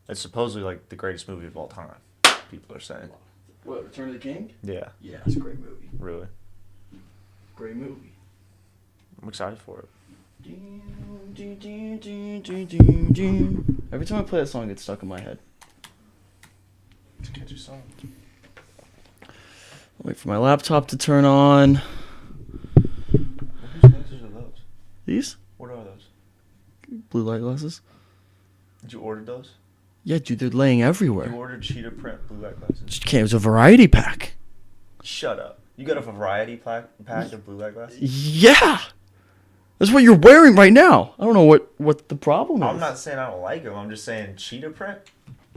It's supposedly like the greatest movie of all time. People are saying. What, Return of the King? Yeah. Yeah, it's a great movie. Really. Great movie. I'm excited for it. Every time I play that song, it gets stuck in my head. It's a catchy song. Wait for my laptop to turn on. Whose glasses are those? These? What are those? Blue light glasses? Did you order those? Yeah, dude, they're laying everywhere. You ordered cheetah print blue light glasses. Just can't. It was a variety pack. Shut up. You got a variety pack of blue light glasses? Yeah! That's what you're wearing right now. I don't know what the problem is. I'm not saying I don't like them. I'm just saying cheetah print.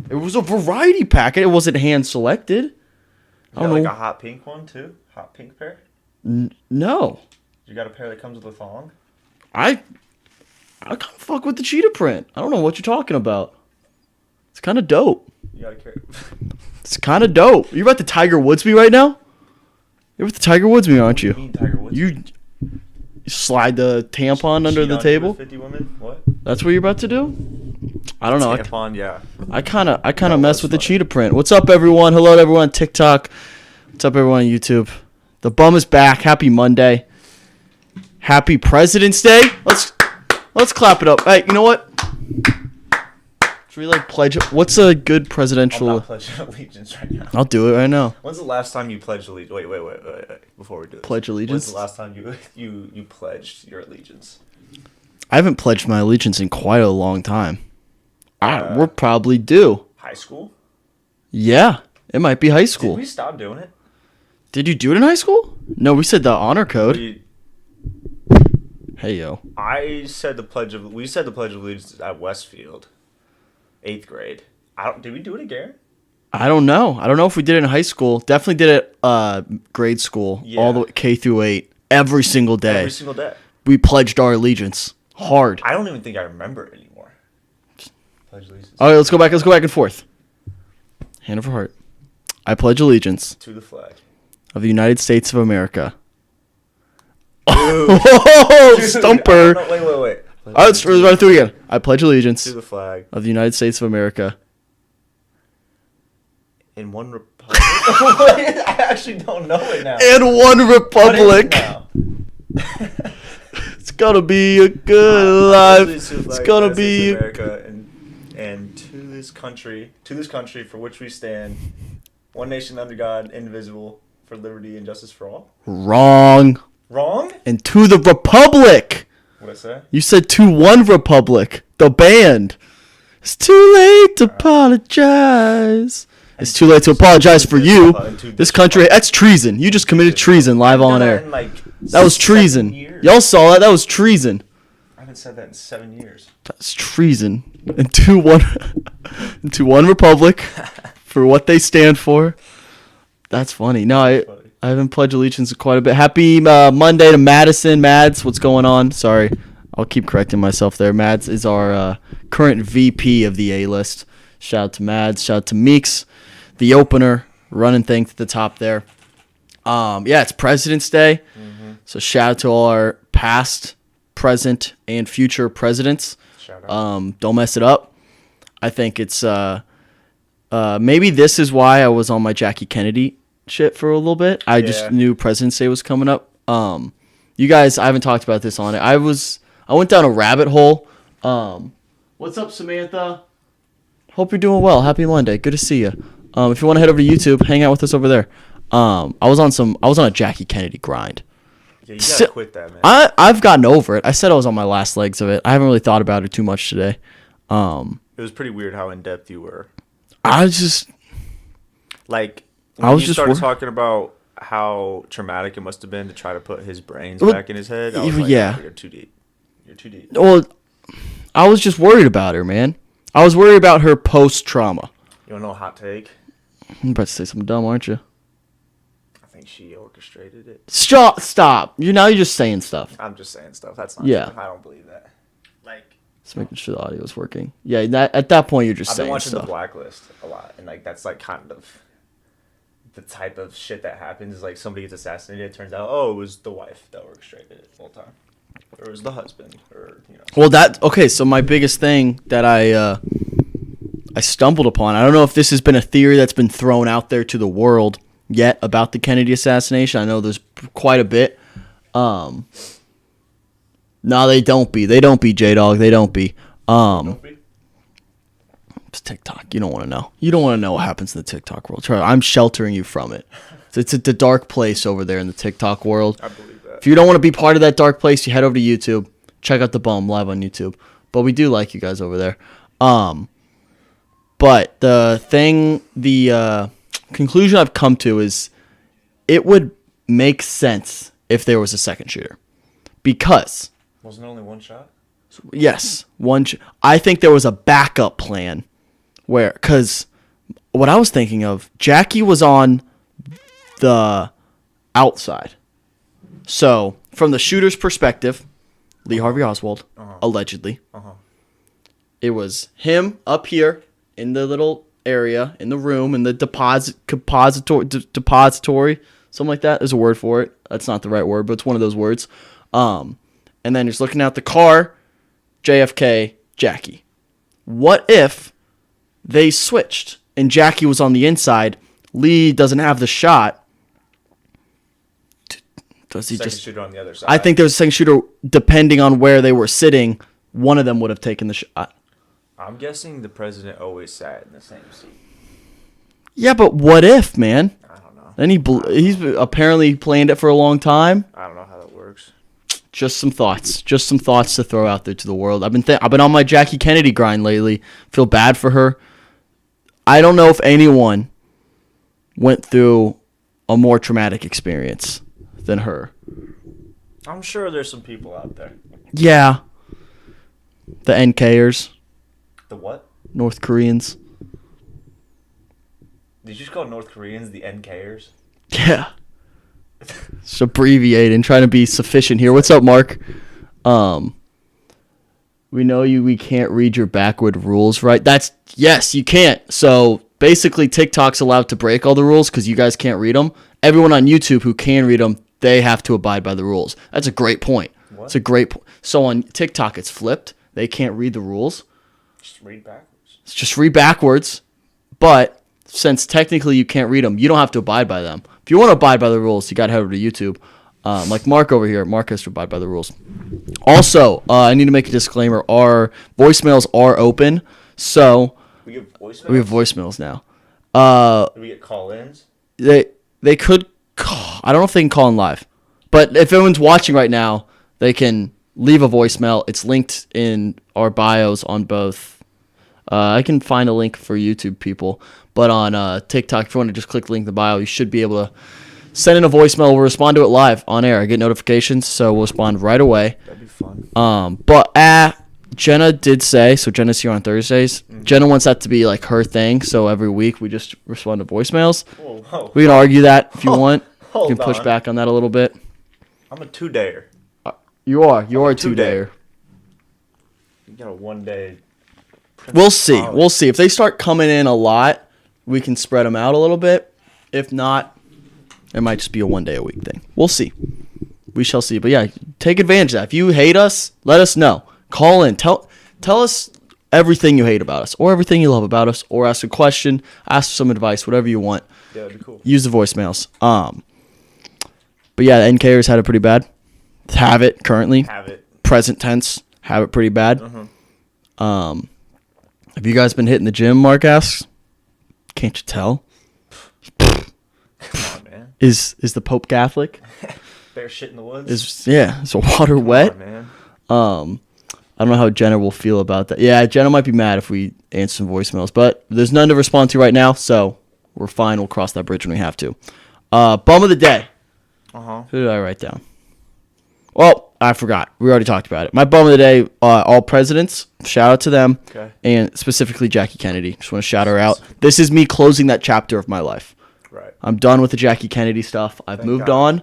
It was a variety pack. It wasn't hand selected. You I got don't like know. a hot pink one too? Hot pink pair? No. You got a pair that comes with a thong? I kind of fuck with the cheetah print. I don't know what you're talking about. It's kind of dope. You gotta carry. It's kind of dope. You about to Tiger Woods me right now? You're about to Tiger Woods me, aren't What you? do you mean, Tiger Woods? You slide the tampon under Cheat the on you table? with 50 women? What? That's what you're about to do? I don't know. Tampon, yeah. I kind of That mess was with the funny. cheetah print. What's up, everyone? Hello to everyone on TikTok. What's up, everyone on YouTube? The bum is back. Happy Monday. Happy President's Day. Let's clap it up. Hey, you know what? Should we like pledge? What's a good I'm presidential? not pledging allegiance right now. I'll do it right now. When's the last time you pledged allegiance? Wait. Before we do this. Pledge allegiance? When's the last time you pledged your allegiance? I haven't pledged my allegiance in quite a long time. We're probably due. High school? Yeah, it might be high Did school. we stop doing it? Did you do it in high school? No, we said the honor code. We said the pledge of allegiance at Westfield, 8th grade. Did we do it again? I don't know. I don't know if we did it in high school. Definitely did it grade school, all the way K through 8, every single day. Every single day. We pledged our allegiance hard. I don't even think I remember it anymore. Pledge allegiance All right, let's go back and forth. Hand over heart. I pledge allegiance to the flag. of the United States of America. Dude, Oh, dude, stumper. I don't know- Wait. All right, let's run it through again. I pledge allegiance To the flag. of the United States of America. In one republic. I actually don't know it now. And one What is it republic. now? It's gonna be a good life. It's gonna be. America and to this country for which we stand, one nation under God, indivisible, for liberty and justice for all. Wrong. Wrong? And to the republic. What I say? You said to one republic. The band. It's too late to apologize. It's too late to apologize for you. This country. That's treason. You just committed treason live on air. That was treason. Y'all saw that. That was treason. I haven't said that in 7 years. That's treason. And to one republic for what they stand for. That's funny. No, I haven't pledged allegiance in quite a bit. Happy Monday to Madison. Mads, what's going on? Sorry. I'll keep correcting myself there. Mads is our current VP of the A-list. Shout out to Mads. Shout out to Meeks, the opener, running thing to the top there. Yeah, it's President's Day. Mm-hmm. So shout out to all our past, present, and future presidents. Shout out. Don't mess it up. I think it's maybe this is why I was on my Jackie Kennedy shit for a little bit. I just knew President's Day was coming up. You guys, I haven't talked about this on it. I went down a rabbit hole. What's up, Samantha? Hope you're doing well. Happy Monday. Good to see you. If you want to head over to YouTube, hang out with us over there. I was on a Jackie Kennedy grind. Yeah, you gotta quit that, man. I've gotten over it. I said I was on my last legs of it. I haven't really thought about it too much today. It was pretty weird how in depth you were. I just Like I when was you just started wor- talking about how traumatic it must have been to try to put his brains Well, back in his head. I was like, yeah. oh, you're too deep. You're too deep. well, I was just worried about her, man. I was worried about her post trauma. You wanna know a hot take? I'm about to say something dumb, aren't you? I think she orchestrated it. Stop. You're just saying stuff. I'm just saying stuff. That's not Yeah. true. I don't believe that. Like Just making sure the audio is working. Yeah, at that point you're just I've been saying watching stuff. The Blacklist a lot, and like that's like kind of the type of shit that happens. Is like somebody gets assassinated. It turns out, oh, it was the wife that orchestrated it the whole time, or it was the husband, or you know. Well, okay. So my biggest thing that I stumbled upon. I don't know if this has been a theory that's been thrown out there to the world yet about the Kennedy assassination. I know there's quite a bit. No, they don't be. They don't be, J-Dog. They don't be. It's TikTok. You don't want to know. You don't want to know what happens in the TikTok world. I'm sheltering you from it. It's a dark place over there in the TikTok world. I believe that. If you don't want to be part of that dark place, you head over to YouTube. Check out The Bum live on YouTube. But we do like you guys over there. But the conclusion I've come to is it would make sense if there was a second shooter. Because, Wasn't there only one shot? yes, I think there was a backup plan where, because what I was thinking of, Jackie was on the outside. So, from the shooter's perspective, Lee Harvey Oswald, allegedly, it was him up here in the little area, in the room, in the depository, something like that. There's a word for it. That's not the right word, but it's one of those words. And then he's looking out the car, JFK, Jackie. What if they switched and Jackie was on the inside? Lee doesn't have the shot. Does he Second just shooter on the other side. I think there was a second shooter depending on where they were sitting. One of them would have taken the shot. I'm guessing the president always sat in the same seat. Yeah, but what if, man? I don't know. Then he's apparently planned it for a long time. I don't know how that works. Just some thoughts to throw out there to the world. I've been on my Jackie Kennedy grind lately. Feel bad for her. I don't know if anyone went through a more traumatic experience than her. I'm sure there's some people out there. Yeah. The NKers, The what? North Koreans. Did you just call North Koreans the NKers? Yeah. Just abbreviating, trying to be sufficient here. What's up, Mark? We know we can't read your backward rules, right? Yes, you can't. So basically TikTok's allowed to break all the rules because you guys can't read them. Everyone on YouTube who can read them, they have to abide by the rules. That's a great point. What? It's a great point. So on TikTok, it's flipped. They can't read the rules. Just read backwards. It's just read backwards. But since technically you can't read them, you don't have to abide by them. If you want to abide by the rules, you got to head over to YouTube. Like Mark over here, Mark has to abide by the rules. Also, I need to make a disclaimer. Our voicemails are open. So We have voicemails? we have voicemails now. Do we get call-ins? They could call, I don't know if they can call in live. But if anyone's watching right now, they can leave a voicemail. It's linked in our bios on both. I can find a link for YouTube people. But on TikTok, if you want to just click the link in the bio, you should be able to send in a voicemail. We'll respond to it live on air. I get notifications, so we'll respond right away. That'd be fun. But Jenna did say, so Jenna's here on Thursdays. Jenna wants that to be like her thing, so every week we just respond to voicemails. Whoa. We can argue that if you want. You Hold can push on. back on that a little bit. I'm a two-dayer. You are a two-dayer. two-dayer. You got a one-day... We'll see. We'll see. If they start coming in a lot, we can spread them out a little bit. If not, it might just be a one-day-a-week thing. We'll see. We shall see. But yeah, take advantage of that. If you hate us, let us know. Call in. Tell us everything you hate about us or everything you love about us, or ask a question, ask some advice, whatever you want. Yeah, that'd be cool. Use the voicemails. But yeah, the NKers had it pretty bad. Have it currently. Have it. Present tense. Have it pretty bad. Have you guys been hitting the gym, Mark asks? Can't you tell? Come on, man. Is the Pope Catholic? Bear shit in the woods? Is the water wet? Come on, man. I don't know how Jenna will feel about that. Yeah, Jenna might be mad if we answer some voicemails, but there's none to respond to right now, so we're fine. We'll cross that bridge when we have to. Bum of the day. Who did I write down? Well, I forgot. We already talked about it. My bum of the day, all presidents. Shout out to them. Okay. And specifically Jackie Kennedy. Just want to shout her out. This is me closing that chapter of my life. Right. I'm done with the Jackie Kennedy stuff. I've Thank moved God.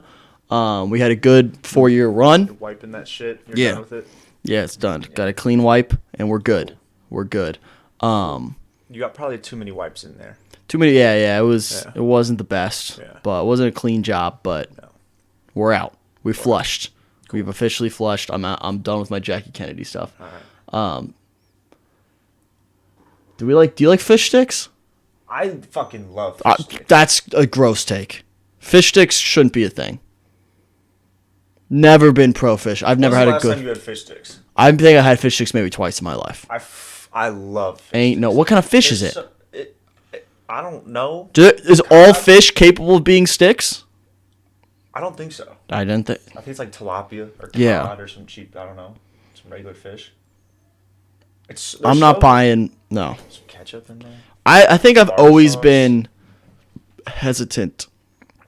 on. We had a good 4-year run. You're wiping that shit. You're Yeah. done with it. Yeah, it's done. Got a clean wipe, and we're good. We're good. You got probably too many wipes in there. Too many. Yeah. It Yeah. wasn't the best, Yeah. but it wasn't a clean job. But No. we're out. We flushed. We've officially flushed. I'm out. I'm done with my Jackie Kennedy stuff. All right. Do you like fish sticks? I fucking love fish sticks. That's a gross take. Fish sticks shouldn't be a thing. Never been pro fish. I've never had a When's the last time good. you had fish sticks? I think I had fish sticks maybe twice in my life. I love fish Ain't sticks. no. What kind of fish is it? I don't know. Is all fish capable of being sticks? I don't think so. I didn't think. I think it's like tilapia or cod Yeah. or some cheap, I don't know, some regular fish. I'm not buying. No. Some ketchup in there. I think I've Tartar always sauce. been hesitant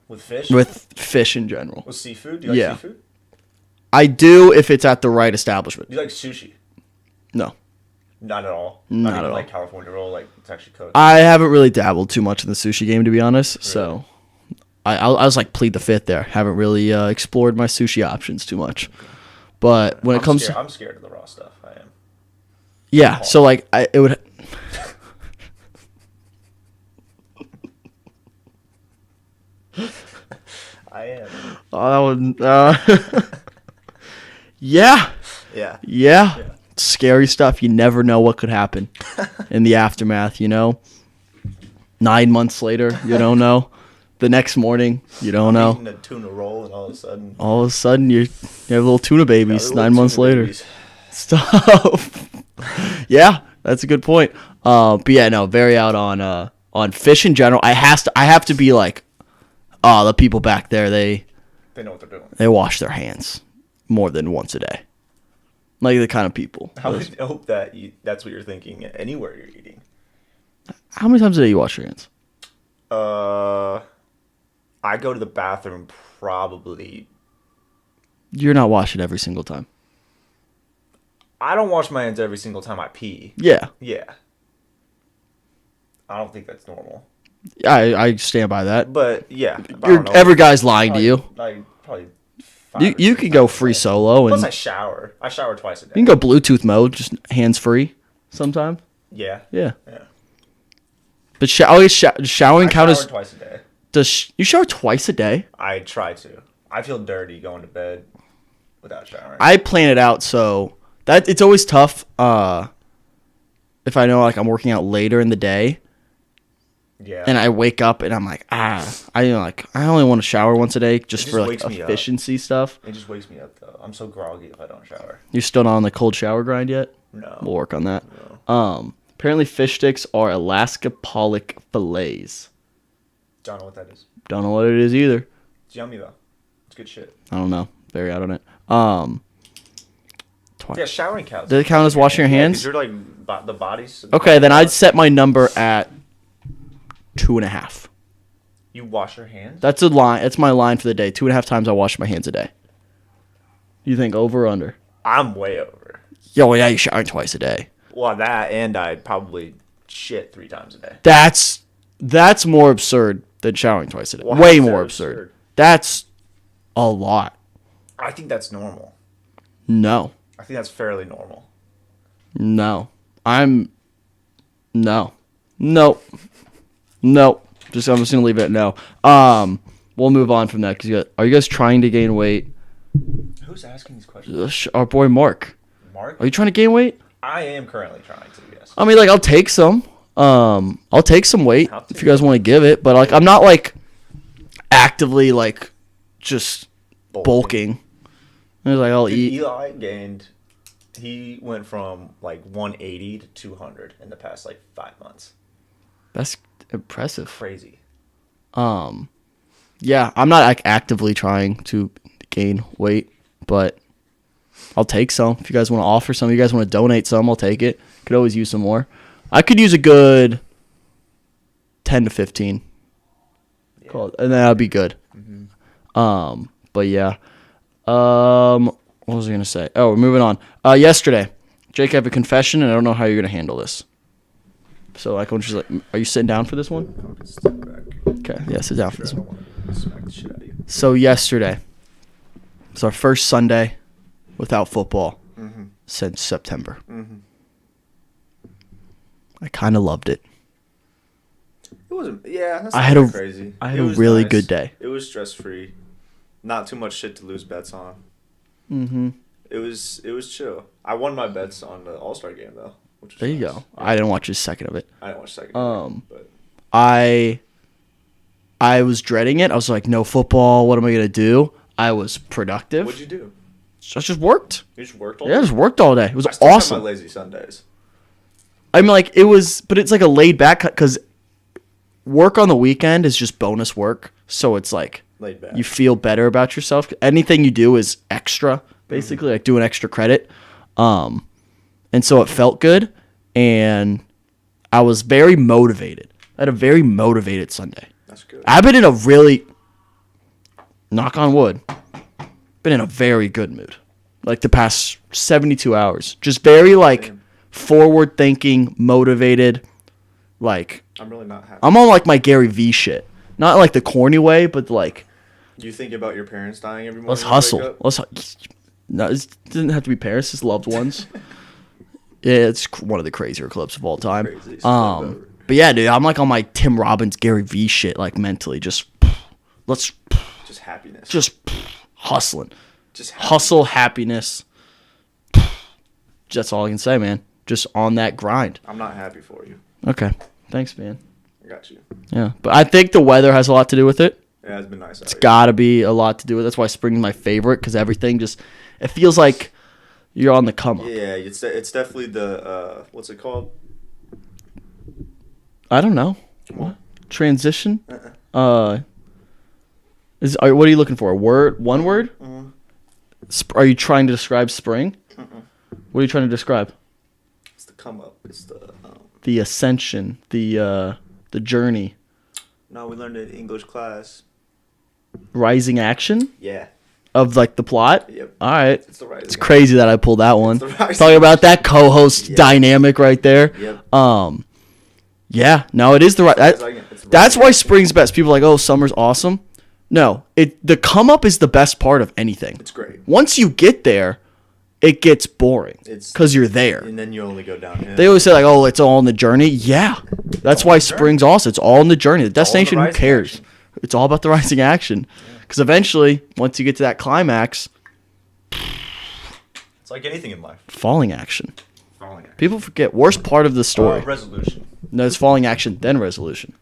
With fish? with fish in general. With seafood? Do you like Yeah. seafood? I do if it's at the right establishment. Do you like sushi? No. Not at all. Not even at all. like California roll, like it's actually cooked. I haven't really dabbled too much in the sushi game, to be honest. So I was like plead the fifth there. Haven't really explored my sushi options too much. But when it comes to I'm scared of the raw stuff. I am. yeah, so like it would. I am. Oh, that would. Yeah. Yeah. Yeah. Scary stuff. You never know what could happen in the aftermath, you know? 9 months later, you don't know. The next morning, you don't know. Eating a tuna roll and all of a sudden. All of a sudden, you have little tuna babies little 9 months tuna later. babies. Stop. Yeah, that's a good point. But yeah, no, very out on fish in general. I have to be like, the people back there, They know what they're doing. they wash their hands more than once a day. Like the kind of people. I would hope that that's what you're thinking anywhere you're eating. How many times a day you wash your hands? I go to the bathroom probably. You're not washing every single time. I don't wash my hands every single time I pee. Yeah, Yeah. I don't think that's normal. I stand by that. But yeah. I don't know. Every guy's lying to you. Probably 5 or You 6 could go times a free day. solo Plus and I shower. I shower twice a day. you can go Bluetooth mode, just hands free sometime. Yeah. Yeah. Yeah. But showering I count shower as twice a day. you shower twice a day? I try to. I feel dirty going to bed without showering. I plan it out so that it's always tough if I know like I'm working out later in the day yeah. and I wake up and I'm like, I only want to shower once a day just just for like wakes me up. efficiency stuff. It just wakes me up though. I'm so groggy if I don't shower. You're still not on the cold shower grind yet? No. We'll work on that. Apparently fish sticks are Alaska pollock fillets. Don't know what that is. Don't know what it is either. It's yummy though. It's good shit. I don't know. Very out on it. Yeah, showering counts. Does it count as washing your Yeah, 'cause hands? you're like the body's. Okay, then I'd set my number at 2.5. You wash your hands. That's a line. That's my line for the day. 2.5 times I wash my hands a day. You think over or under? I'm way over. Yo, yeah, you showering twice a day. Well, that and I probably shit 3 times a day. That's more absurd than showering twice a day. Why Way is that more absurd. That's a lot. I think that's normal. No. I think that's fairly normal. No. No. Nope. Nope. I'm just gonna leave it at no. We'll move on from that because are you guys trying to gain weight? Who's asking these questions? Our boy Mark. Mark? Are you trying to gain weight? I am currently trying to, yes. I mean, like, I'll take some. I'll take some weight I'll if take you guys want to give it, but like, I'm not like actively like just bulking. I was like, I'll Dude, eat. Eli gained. He went from like 180 to 200 in the past like 5 months. That's impressive. Crazy. Yeah, I'm not like actively trying to gain weight, but I'll take some. If you guys want to offer some, you guys want to donate some, I'll take it. Could always use some more. I could use a good 10 to 15. Yeah. Cool. And that'd be good. But yeah. What was I gonna say? Oh, we're moving on. Yesterday, Jake, I have a confession, and I don't know how you're gonna handle this. So, like, are you sitting down for this one? I'll just step back. Okay, yeah, sit down for I this don't one. want to smack the shit out of you. So yesterday, it's our first Sunday without football since September. I kind of loved it. It wasn't. Yeah, that's I not had a- crazy. I had It a was really nice. good day. It was stress free. Not too much shit to lose bets on. Mm-hmm. It was chill. I won my bets on the All-Star game though, which was There you nice. go. I didn't watch a second of it. I didn't watch second. But I was dreading it. I was like, no football. What am I gonna do? I was productive. what'd you do? I just worked. You just worked all Yeah, I day? just worked all day. It was I still awesome. have my lazy Sundays. I mean, like, but it's like a laid back because work on the weekend is just bonus work. So it's like Laid back. you feel better about yourself. Anything you do is extra, basically, like doing extra credit. And so it felt good, and I was very motivated. I had a very motivated Sunday. That's good. I've been in a really, knock on wood, been in a very good mood. Like the past 72 hours. Just very like forward thinking, motivated. Like I'm really not happy. I'm on like my Gary V shit. Not like the corny way, but like Do you think about your parents dying every morning? let's when you wake hustle. up? No, it doesn't have to be parents, just loved ones. Yeah, it's one of the crazier clips of all time. Craziest clip ever. But yeah, dude, I'm like on my Tim Robbins, Gary V shit, like mentally, just let's Just happiness. just hustling. Just Hustle, happiness. That's all I can say, man. Just on that grind. I'm not happy for you. Okay. Thanks, man. I got you. Yeah. But I think the weather has a lot to do with it. Yeah, it's been nice. It's got to be a lot to do with it. That's why spring is my favorite because everything just, it feels like you're on the come up. Yeah, it's definitely the what's it called? I don't know. Come on. Transition? What are you looking for? A word? One word? Mhm. Are you trying to describe spring? What are you trying to describe? It's the come up. It's the The ascension, the journey, No, we learned it in English class. rising action Yeah. of like the plot. Yep. All right. It's the right. It's crazy that I pulled that one. the rising Talking about that co-host Yeah. dynamic right there. Yep. Yeah. No, it is the right. It's the That's right- why spring's best. People are like, oh, summer's awesome. No, the come up is the best part of anything. It's great. Once you get there, it gets boring It's- because you're there. And then you only go down. They always say like, "Oh, it's all in the journey." Yeah, that's why spring's awesome. It's all in the journey. The destination, who rising cares? action. It's all about the rising action. Because eventually, once you get to that climax, It's like anything in life. falling action. Falling action. People forget worst part of the story. Resolution. No, it's falling action, then resolution.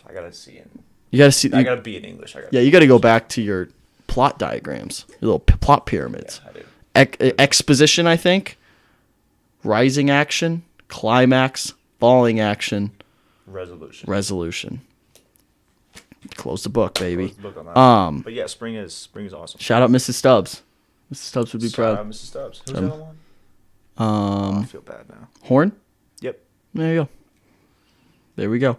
I gotta see it. You gotta see. I gotta be in English. Yeah, you gotta go back to your plot diagrams, your little plot pyramids. I do. Exposition, I think. Rising action, climax, falling action, Resolution. resolution. Close the book, baby. Close the book on that. Um, But yeah, spring is awesome. Shout out Mrs. Stubbs. Mrs. Stubbs would be Shout proud. out Mrs. Stubbs. Who's that one? I Um, feel bad now. Horn. Yep. There you go. There we go.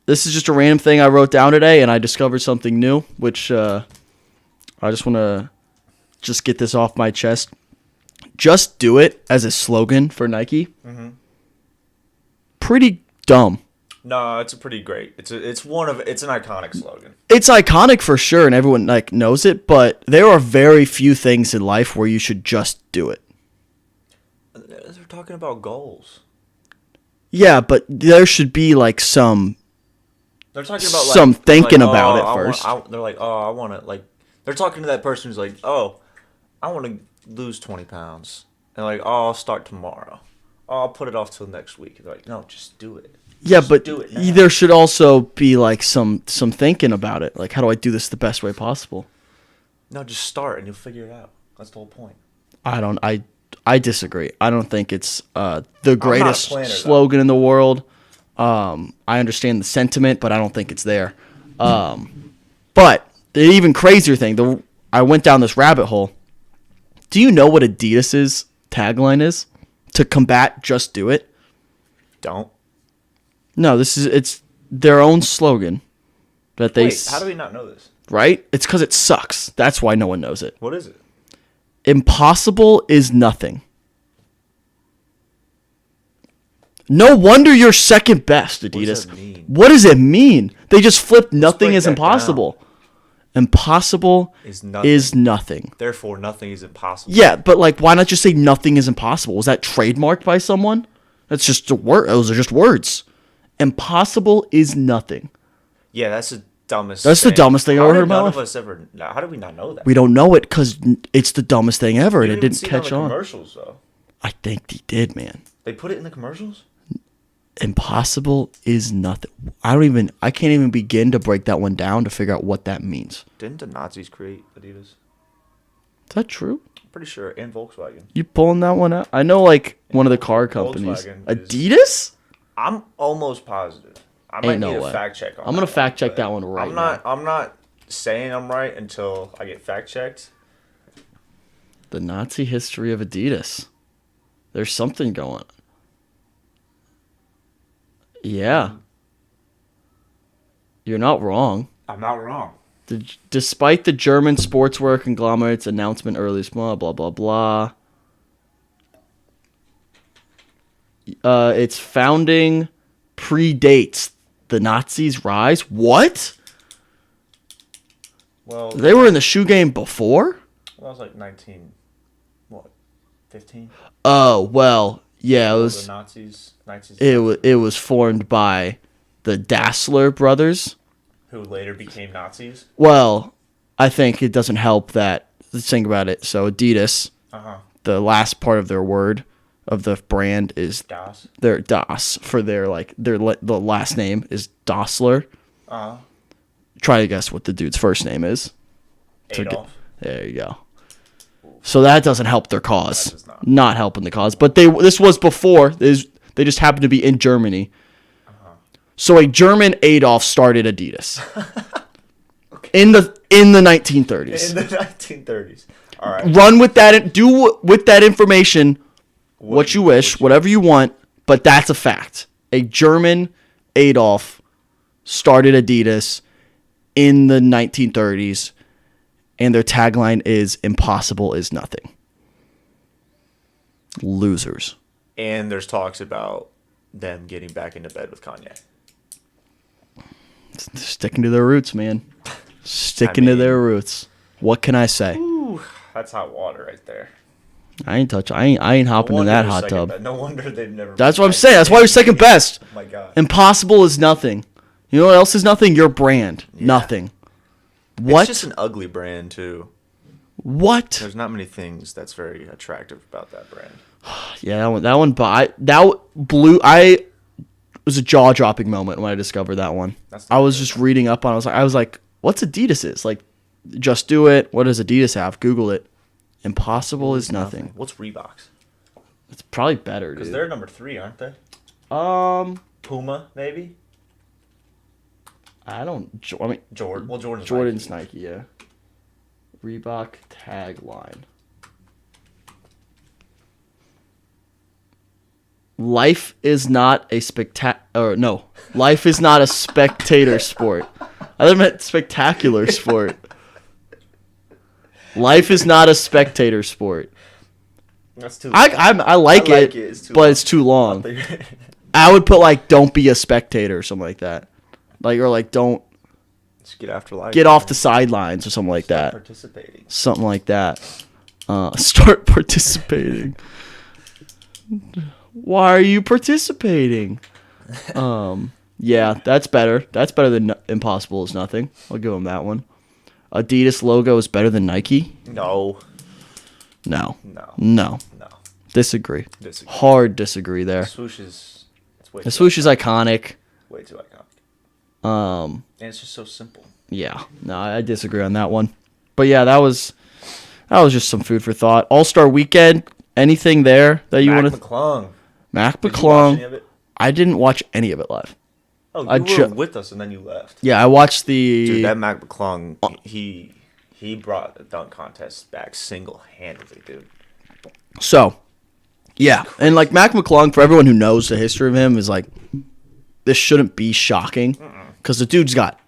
This is just a random thing I wrote down today, and I discovered something new, which I just want to just get this off my chest. Just do it as a slogan for Nike. Mm-hmm. Pretty dumb. No, it's a pretty great. It's an iconic slogan. It's iconic for sure, and everyone like knows it. But there are very few things in life where you should just do it. They're talking about goals. Yeah, but there should be like some. They're talking about Some thinking about it I first. they're like, oh, I want to like. They're talking to that person who's like, oh, I want to lose 20 pounds, and like, oh, I'll start tomorrow. Oh, I'll put it off till next week. They're like, no, just do it. Yeah, Just but do it now. there should also be like some thinking about it. Like, how do I do this the best way possible? No, just start and you'll figure it out. That's the whole point. I disagree. I don't think it's the greatest planner, though. slogan in the world. I understand the sentiment, but I don't think it's there. But the even crazier thing, I went down this rabbit hole. Do you know what Adidas's tagline is? To combat just do it? Don't. No, it's their own slogan that they Wait, how do we not know this? right? It's because it sucks. That's why no one knows it. What is it? Impossible is nothing. No wonder you're second best, Adidas. that mean? What does it mean? They just flipped nothing break is that impossible. Impossible Is nothing. is nothing. Therefore, nothing is impossible. Yeah, but like, why not just say nothing is impossible? Was that trademarked by someone? That's just a word. Those are just words. Impossible is nothing. Yeah, that's the dumbest. That's the dumbest thing I've How ever did heard in my none life. of us ever? How did we not know that? We don't know it because it's the dumbest thing ever, and We it didn't didn't see it on catch the on. Commercials though. I think he did, man. They put it in the commercials? Impossible is nothing. I can't even begin to break that one down to figure out what that means. Didn't the Nazis create Adidas? Is that true? I'm pretty sure. And Volkswagen. You pulling that one out? I know, like, one of the car companies. Volkswagen Adidas? I'm almost positive. I Ain't might no need way. a fact check on I'm gonna that fact one, check but that one right I'm not saying I'm right until I get fact checked. The Nazi history of Adidas. There's something going on. Yeah. You're not wrong. I'm not wrong. Despite the German sportswear conglomerate's announcement earlier, blah, blah, blah, blah. Its founding predates the Nazis' rise. What? Well, They were in the shoe game before? that was like 15? Oh, well, yeah, it was. The Nazis It was formed by the Dassler brothers. who later became Nazis. Well, I think it doesn't help that. Let's think about it. So Adidas, the last part of their word of the brand is Das. their Das for the last name is Dassler. Try to guess what the dude's first name is. Adolf. There you go. So that doesn't help their cause. That does not. Not helping the cause. But this was before. They just happened to be in Germany. So a German Adolf started Adidas. Okay. In the 1930s. In the 1930s. All right. Run with that. Do with that information what you wish, whatever you want. But that's a fact. A German Adolf started Adidas in the 1930s, and their tagline is "Impossible is nothing." Losers. And there's talks about them getting back into bed with Kanye. Sticking to their roots, man. Sticking to their roots. What can I say? Ooh, that's hot water right there. I ain't hopping in that hot tub. No wonder they've never. That's what I'm saying. That's why you're second best. Oh my God. Impossible is nothing. You know what else is nothing? Your brand. Nothing. What? It's just an ugly brand too. What? There's not many things that's very attractive about that brand. Yeah, that one. That blew. It was a jaw dropping moment when I discovered that one. I was just reading up on. I was like, what's Adidas is like? Just do it. What does Adidas have? Google it. Impossible is nothing. What's Reeboks? It's probably better, Because dude. they're number 3, aren't they? Puma, maybe. I mean, Jordan. Well, Jordan's Nike, yeah. Reebok tagline. Life is not a life is not a spectator sport. I meant spectacular sport. Life is not a spectator sport. That's too. I like it, it's too long. I would put like "don't be a spectator" or something like that, don't Just get after life. get off the sidelines or something like that. Participating. Something like that. Start participating. Why are you participating? Yeah, that's better. That's better than Impossible is nothing. I'll give them that one. Adidas logo is better than Nike? No. No. No. Disagree. Hard disagree there. The swoosh is. The swoosh is iconic. Way too iconic. And it's just so simple. Yeah. No, I disagree on that one. But yeah, that was just some food for thought. All-Star Weekend. Anything there that you want to? McClung. Mac Did you watch any McClung. of it? I didn't watch any of it live. Oh, you were with us and then you left. Yeah, I watched the. Dude, that Mac McClung, he brought the dunk contest back single-handedly, dude. So, yeah, and like Mac McClung, for everyone who knows the history of him, is like, this shouldn't be shocking because the dude's got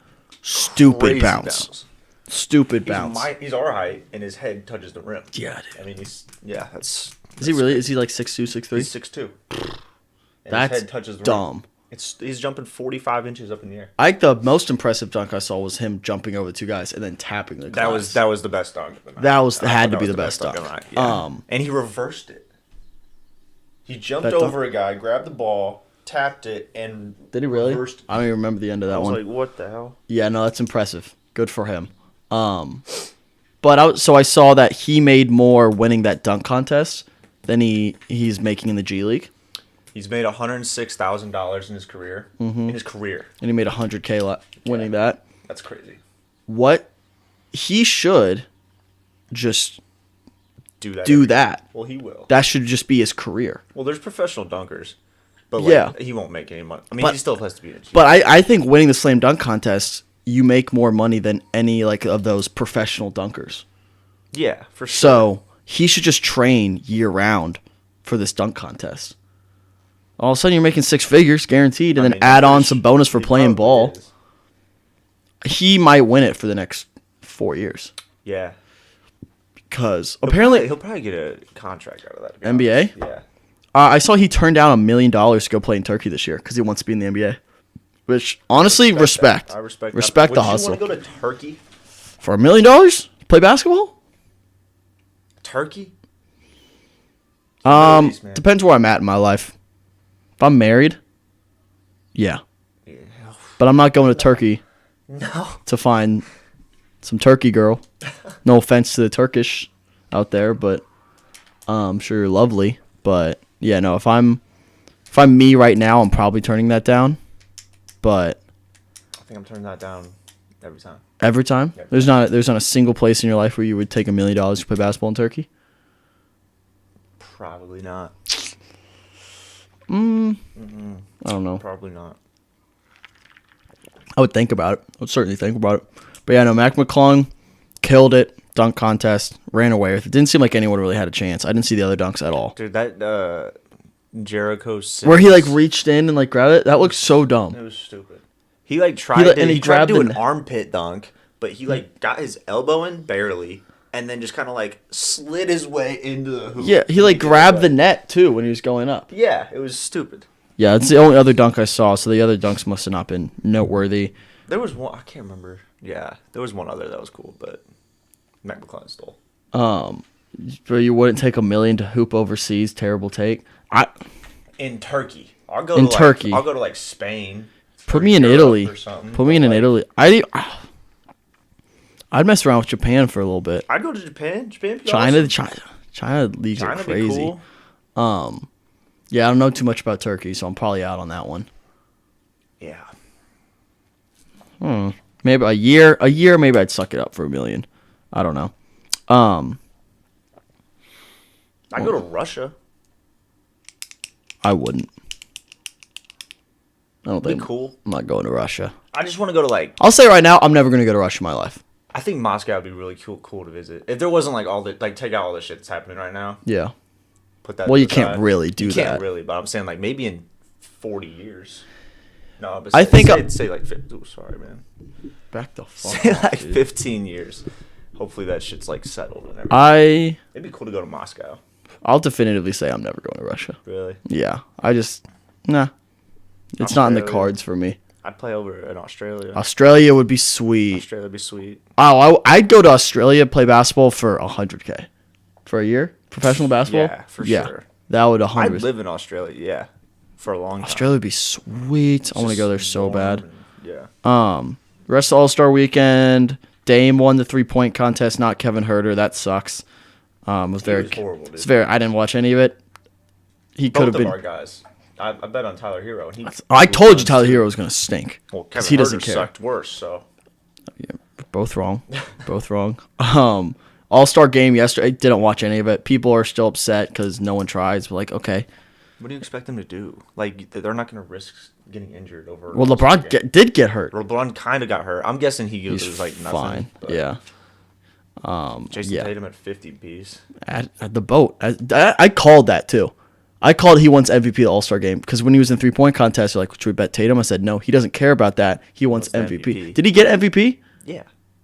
stupid Crazy bounce. Stupid bounce. He's our height, and his head touches the rim. Yeah, dude. I mean, that's. Is he really? Is he like 6'2", 6'3"? He's 6'2". That's his head touches the dumb. rim. He's jumping 45 inches up in the air. I think the most impressive dunk I saw was him jumping over 2 guys and then tapping the glass. That was the best dunk of the night. Had to be the best dunk. Of the night. Yeah. And he reversed it. He jumped over a guy, grabbed the ball, tapped it, and did he really? reversed it. I don't even remember the end of that one. I was like, what the hell? Yeah, no, that's impressive. Good for him. But I saw that he made more winning that dunk contest than he's making in the G League. He's made $106,000 in his career. In his career. And he made $100K winning that. That's crazy. What he should just Do that. do that. Well, he will. That should just be his career. Well, there's professional dunkers. But Yeah. he won't make any money. I mean, But- he still has to be in a G. But I think winning the slam dunk contest, you make more money than any like of those professional dunkers. Yeah, for sure. So he should just train year round for this dunk contest. All of a sudden, you're making six figures guaranteed, and I then mean, add he on sh- some bonus for he playing probably ball. is. He might win it for the next 4 years Yeah. because apparently He'll probably get a contract out of that. to be NBA? honest. Yeah. I saw he turned down $1 million to go play in Turkey this year because he wants to be in the NBA. Which honestly, respect. That. I respect. Respect that. the hustle. Would you want to go to Turkey? For $1 million, play basketball. Turkey? Middle East, man. Depends where I'm at in my life. If I'm married, yeah. Yeah. But I'm not going to Turkey No. to find some Turkey girl. No offense to the Turkish out there, but I'm sure you're lovely. But yeah, no, if I'm me right now, I'm probably turning that down. But I think I'm turning that down every time. every time, Yeah. there's not a single place in your life where you would take $1 million to play basketball in Turkey. Probably not. I don't know. Probably not. I would think about it. I would certainly think about it. But yeah, no, Mac McClung killed it. Dunk contest, ran away with it. Didn't seem like anyone really had a chance. I didn't see the other dunks at all. Dude, that Jericho Sims, Where he like reached in and like grabbed it, that looked so dumb. it was stupid. He like tried like- to, and he he tried to grabbed do the- an armpit dunk, but he like got his elbow in barely and then just kind of like slid his way into the hoop. Yeah, he like did grabbed it the right. net too when he was going up. Yeah, it was stupid. Yeah, it's the only other dunk I saw, so the other dunks must have not been noteworthy. There was one I can't remember. Yeah, there was one other that was cool, but Mac McClung stole. But you wouldn't take $1 million to hoop overseas. Terrible take. In Turkey, I'll go In to Turkey. I'll go to like Spain. Put or me in Europe Italy. or something, Put me but, in like, Italy. I'd mess around with Japan for a little bit. I'd go to Japan. Japan. Be China awesome. leagues are China be crazy. cool. Yeah, I don't know too much about Turkey, so I'm probably out on that one. Yeah. Maybe a year, maybe I'd suck it up for $1 million. I don't know. I'd go to Russia. I wouldn't. I don't Be think cool. I'm not going to Russia. I just want to go to like. I'll say right now, I'm never going to go to Russia in my life. I think Moscow would be really cool to visit. If there wasn't like all the like take out all the shit that's happening right now. Yeah. Put that. Well, to you the can't side. really do you that. Can't really, but I'm saying like maybe in 40 years. No, but I say, think say like sorry, man. Back the fuck Say off, like dude. 15 years. Hopefully that shit's like settled and everything. It'd be cool to go to Moscow. I'll definitively say I'm never going to Russia. Really? Yeah. Nah. It's not in the Australia. cards for me. I'd play over in Australia. Australia would be sweet. Australia would be sweet. Oh, I'd go to Australia, play basketball for $100K for a year, professional basketball. Yeah, for sure. That would I'd 100. live in Australia, yeah, for a long time. Australia would be sweet. I want to go there Just so warm bad. and- yeah. Rest of All Star Weekend, Dame won the 3-point contest. Not Kevin Herter. That sucks. Was very. was horrible, dude. It's very. I didn't watch any of it. He could Both have of been. our guys. I bet on Tyler Hero. And he I told you Tyler Hero was gonna stink. Well, 'cause Kevin he doesn't Herter care. sucked worse, so. Both wrong. Both wrong. All Star game yesterday. I didn't watch any of it. People are still upset because no one tries. But like, okay. What do you expect them to do? Like, they're not going to risk getting injured over. Well, LeBron did get hurt. LeBron kind of got hurt. I'm guessing he was like nothing. Fine. but Yeah. Jason yeah. Tatum at 50 piece. At the boat. I called that too. I called he wants MVP of the All Star game because when he was in 3-point contest, they're like, should we bet Tatum? I said no. He doesn't care about that. He wants MVP. MVP. Did he get MVP? Yeah,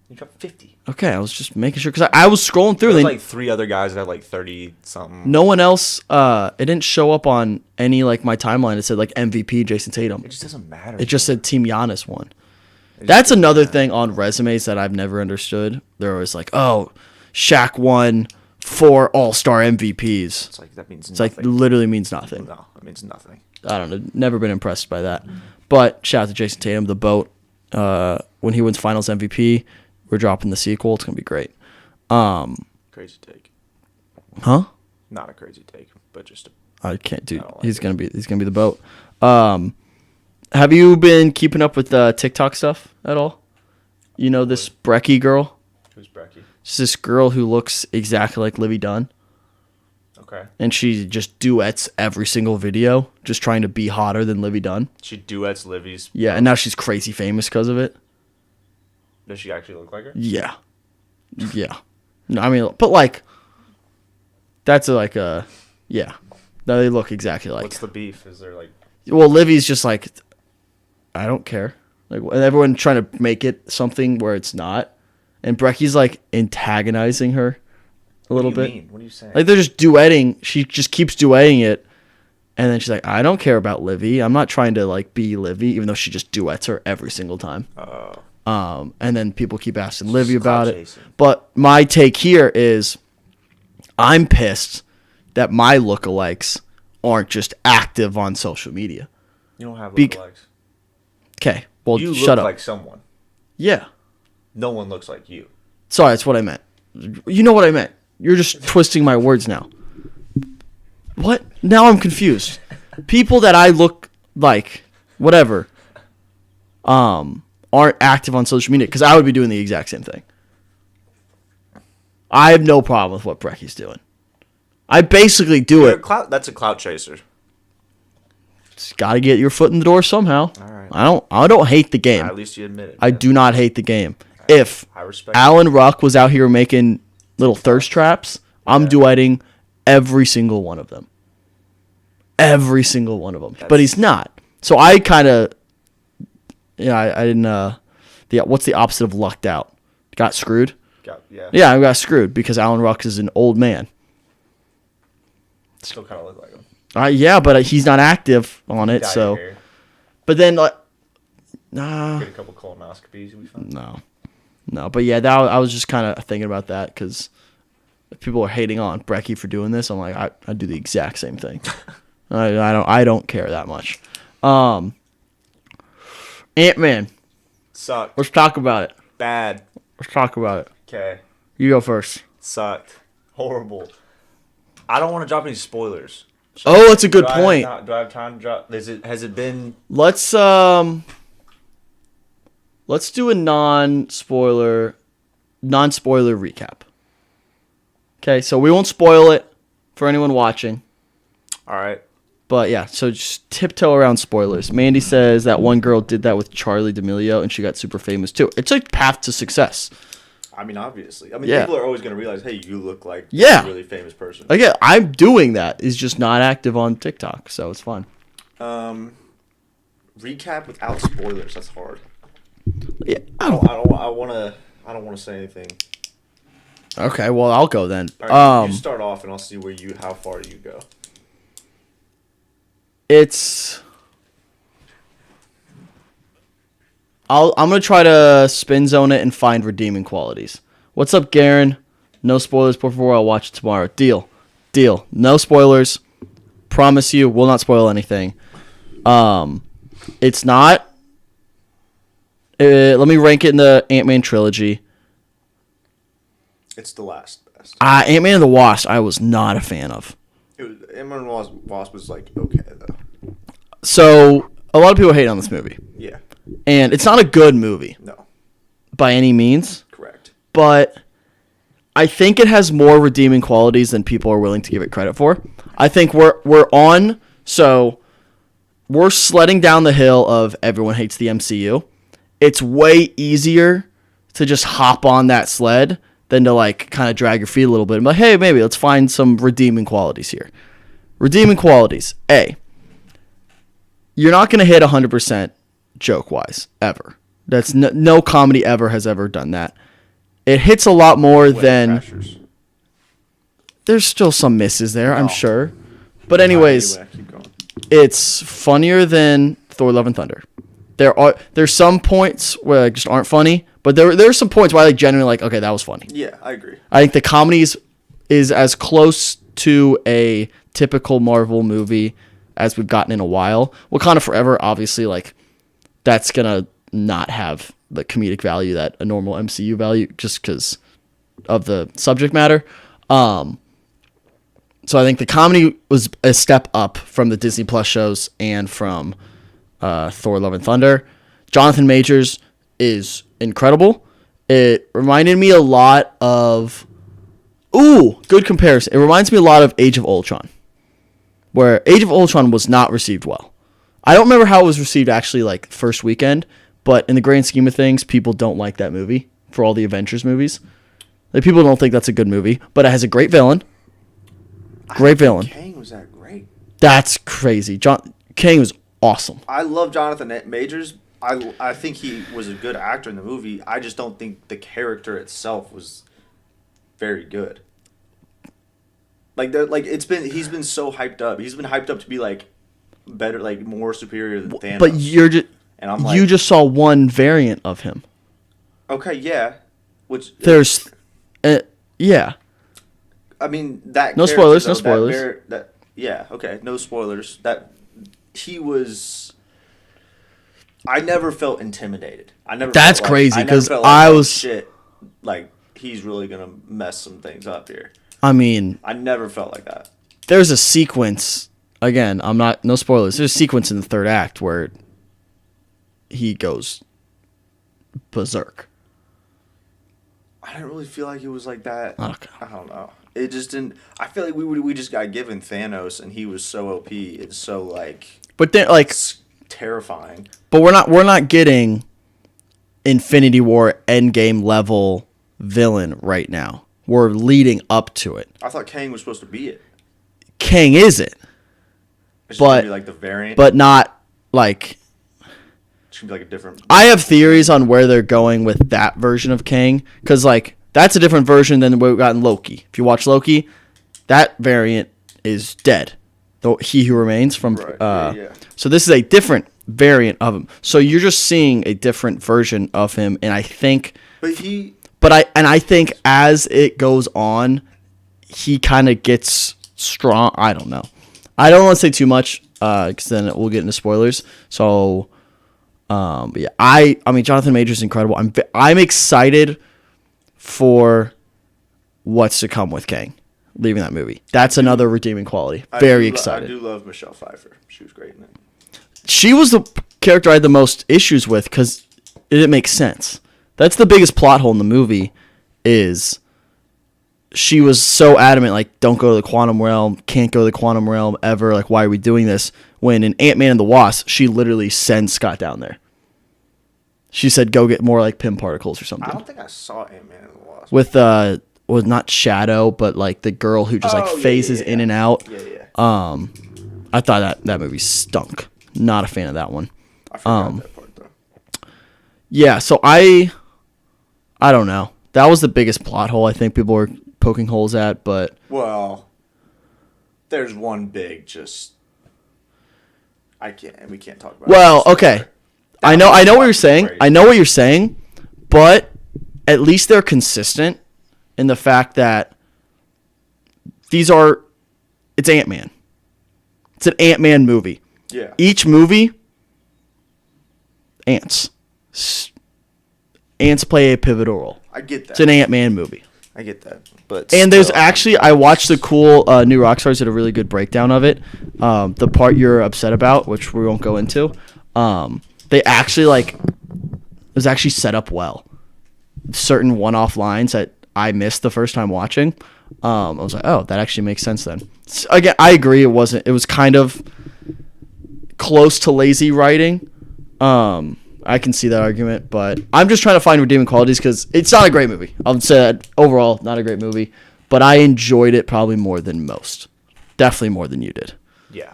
he got 50. Okay, I was just making sure because I was scrolling through. There was And like 3 other guys that had like 30 something. no one else. It didn't show up on any like my timeline. It said like MVP Jason Tatum. It just doesn't matter. It just said Team Giannis won. It That's just- another thing on resumes that I've never understood. They're always like, oh, Shaq won 4 All Star MVPs. It's like that means It's like nothing. literally means nothing. No, it means nothing. I don't know. Never been impressed by that. But shout out to Jason Tatum, the boat. When he wins Finals MVP, we're dropping the sequel. It's gonna be great. Crazy take. Huh? Not a crazy take, but just I can't do. I don't like He's it. gonna be the boat. Have you been keeping up with TikTok stuff at all? You know this Brecky girl. who's Brecky? She's this girl who looks exactly like Livy Dunn, Okay. and she just duets every single video, just trying to be hotter than Livy Dunn. She duets Livy's. Yeah, and now she's crazy famous because of it. Does she actually look like her? Yeah, yeah. No, I mean, but like, that's like a, yeah. No, they look exactly like. What's the beef? Is there like? Well, Livy's just like, I don't care. Like, and everyone trying to make it something where it's not, and Brecky's like antagonizing her a little What do you bit. mean? What are you saying? Like they're just duetting. She just keeps duetting it, and then she's like, I don't care about Livy. I'm not trying to like be Livy, even though she just duets her every single time. And then people keep asking Livy just about clout it. chasing. But my take here is, I'm pissed that my lookalikes aren't just active on social media. You don't have Bec- lookalikes. Okay, well, You shut look up. like someone. Yeah, No one looks like you. sorry, that's what I meant. You know what I meant. You're just twisting my words now. What? Now I'm confused. People that I look like, whatever, aren't active on social media because I would be doing the exact same thing. I have no problem with what Brecky's doing. I basically do You're it. that's a clout chaser. Just got to get your foot in the door somehow. All right. I don't hate the game. At least you admit it. I do not hate the game. If I respect. Alan Ruck was out here making little thirst traps, I'm duetting every single one of them. Every single one of them. But he's not. So I kind of, I didn't, what's the opposite of lucked out? Got screwed? Yeah. Yeah, I got screwed because Alan Ruck is an old man. Still kind of look like him. Yeah, but he's not active on it, Dye so. your hair, But then, nah. get a couple colonoscopies. You'll be fine. No, but yeah, I was just kind of thinking about that because people are hating on Brecky for doing this. I'm like, I do the exact same thing. I don't care that much. Ant-Man. Sucked. Let's talk about it. Bad. Let's talk about it. Okay. You go first. Sucked. Horrible. I don't want to drop any spoilers. Oh, that's a good Do point. do I have time to drop? Has it been? Let's do a non-spoiler recap. Okay, so we won't spoil it for anyone watching. All right. But yeah, so just tiptoe around spoilers. Mandy says that one girl did that with Charlie D'Amelio and she got super famous too. It's a path to success. I mean, obviously. I mean, Yeah. people are always going to realize, hey, you look like Yeah. a really famous person. Again, I'm doing that. It's just not active on TikTok, so it's fine. Recap without spoilers. That's hard. Yeah. I don't want to say anything. Okay, well I'll go then. All right, you start off, and I'll see how far you go. I'm gonna try to spin zone it and find redeeming qualities. What's up, Garen? No spoilers before I'll watch it tomorrow. Deal. No spoilers. Promise you, will not spoil anything. It's not. Let me rank it in the Ant-Man trilogy. It's the last best. Ant-Man and the Wasp, I was not a fan of. Ant-Man and Wasp was like okay though. So a lot of people hate on this movie, Yeah. and it's not a good movie No. by any means. Correct. But I think it has more redeeming qualities than people are willing to give it credit for. I think we're sledding down the hill of everyone hates the MCU. It's way easier to just hop on that sled than to like kind of drag your feet a little bit and be like, hey, maybe let's find some redeeming qualities here. Redeeming qualities. A, you're not going to hit 100% joke-wise, ever. That's no comedy ever has ever done that. It hits a lot more than... Crashers. There's still some misses there, I'm No. sure. But anyways, Anyway, keep going. it's funnier than Thor: Love and Thunder. There's some points where just aren't funny, but there's some points where I like genuinely like, okay, that was funny. Yeah, I agree. I think the comedy is as close to a typical Marvel movie as we've gotten in a while. Wakanda Forever, obviously, like that's gonna not have the comedic value that a normal MCU value just because of the subject matter. So I think the comedy was a step up from the Disney Plus shows and from Thor: Love and Thunder. Jonathan Majors is incredible. It reminded me a lot of... Ooh, good comparison. It reminds me a lot of Age of Ultron, where Age of Ultron was not received well. I don't remember how it was received actually like first weekend, but in the grand scheme of things, people don't like that movie for all the Avengers movies. Like, people don't think that's a good movie, but it has a great villain. Great villain. Kang was that great. That's crazy. Kang was awesome. I love Jonathan Majors. I think he was a good actor in the movie. I just don't think the character itself was very good. He's been so hyped up. He's been hyped up to be like better, like more superior than Thanos. But you just saw one variant of him. Okay, yeah. Which there's, yeah. I mean that. No spoilers. No spoilers. Yeah. Okay. No spoilers. That he was. I never felt intimidated. That's crazy because I was shit. Like, he's really gonna mess some things up here. I mean, I never felt like that. There's a sequence. Again, no spoilers. There's a sequence in the third act where he goes berserk. I didn't really feel like it was like that. Okay. I don't know. It just didn't. I feel like we just got given Thanos, and he was so OP. It's so like. But then terrifying. But we're not getting Infinity War Endgame level villain right now. We're leading up to it. I thought Kang was supposed to be it. Kang is it. It's gonna be like the variant. But not like. It's gonna be like a different. I have theories on where they're going with that version of Kang, because like that's a different version than what we got in Loki. If you watch Loki, that variant is dead. Though He Who Remains from. Right. Yeah. So this is a different variant of him. So you're just seeing a different version of him, and I think. I think as it goes on, he kind of gets strong. I don't know. I don't want to say too much, because then we'll get into spoilers. So, but yeah, I mean, Jonathan Majors is incredible. I'm excited for what's to come with Kang leaving that movie. That's another redeeming quality. Very excited. I do love Michelle Pfeiffer. She was great in it. She was the character I had the most issues with because it didn't make sense. That's the biggest plot hole in the movie, is she was so adamant, like, don't go to the quantum realm, can't go to the quantum realm ever, like, why are we doing this? When in Ant-Man and the Wasp, she literally sends Scott down there. She said, go get more, like, Pym particles or something. I don't think I saw Ant-Man and the Wasp. With, was not Shadow, but, like, the girl who just, phases in and out. Yeah. I thought that movie stunk. Not a fan of that one. I forgot that part, though. Yeah, so I don't know. That was the biggest plot hole I think people were poking holes at, but... Well, there's one big we can't talk about it. Well, okay. I know what you're saying. Crazy. I know what you're saying, but at least they're consistent in the fact that it's Ant-Man. It's an Ant-Man movie. Yeah. Each movie, ants. Ants play a pivotal role. I get that. It's an Ant-Man movie. I get that. But there's actually, I watched the cool New Rockstars did a really good breakdown of it. The part you're upset about, which we won't go into, they actually it was actually set up well. Certain one-off lines that I missed the first time watching, I was like, oh, that actually makes sense then. So, again, I agree. It was kind of close to lazy writing. I can see that argument, but I'm just trying to find redeeming qualities because it's not a great movie. I'll say that overall, not a great movie, but I enjoyed it probably more than most. Definitely more than you did. Yeah.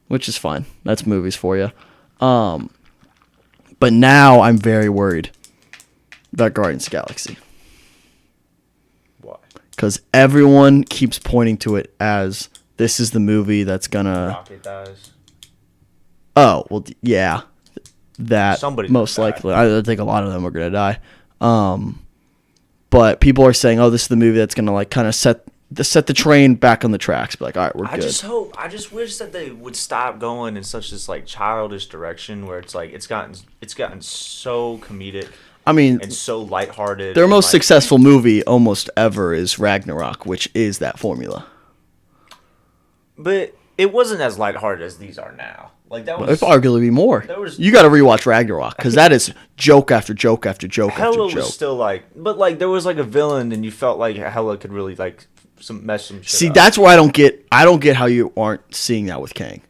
Which is fine. That's movies for you. But now I'm very worried about Guardians of the Galaxy. Why? Because everyone keeps pointing to it as this is the movie that's gonna... Rocket dies. Oh, well, yeah. That Somebody's most gonna likely. I think a lot of them are going to die. But people are saying, oh, this is the movie that's going to kind of set the train back on the tracks. Be like, all right, we're good. I just wish that they would stop going in such this childish direction where it's it's gotten so comedic. I mean, and so lighthearted. Their most successful movie almost ever is Ragnarok, which is that formula. But it wasn't as lighthearted as these are now. Like that was If arguably more. There was- You got to rewatch Ragnarok because that is joke after joke after joke Hela after joke. was still like, but like there was like a villain, and you felt like Hela could really like mess some shit See, up. that's where I don't get how you aren't seeing that with Kang.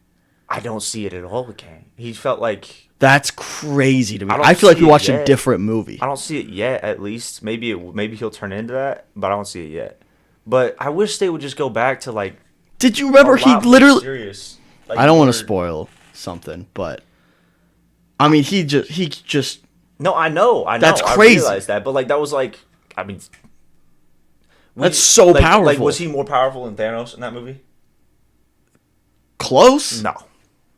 I don't see it at all with Kang. He felt like That's crazy to me. I don't I feel like see we it watched a yet. different movie. I don't see it yet. At least maybe he'll turn into that, but I don't see it yet. But I wish they would just go back to like. Did you remember a he lot more literally? serious. Like, I don't want more- to spoil something, but I mean, he just No, I know. That's I crazy. realized that, but like that was like, I mean, That's so like, powerful. Like, was he more powerful than Thanos in that movie? close. No, not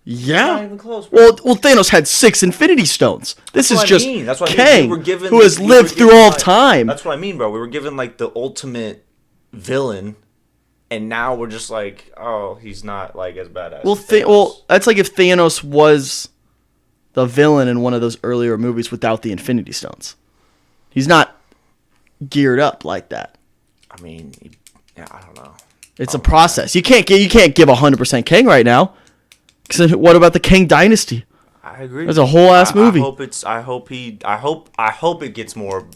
Yeah. even close. Bro. Well, Thanos had 6 Infinity Stones. This is That's what I just mean. That's what I mean. Kang, We were given- who has we lived were through given, all like- time. That's what I mean, bro. We were given like the ultimate villain, and now we're just like, oh, he's not like as badass. Well, as Thanos. well, that's like if Thanos was the villain in one of those earlier movies without the Infinity Stones. He's not geared up like that. I mean, yeah, I don't know. It's a process. You can't give 100% Kang right now. Because what about the Kang Dynasty? I agree. That's a whole ass movie. I hope it gets more.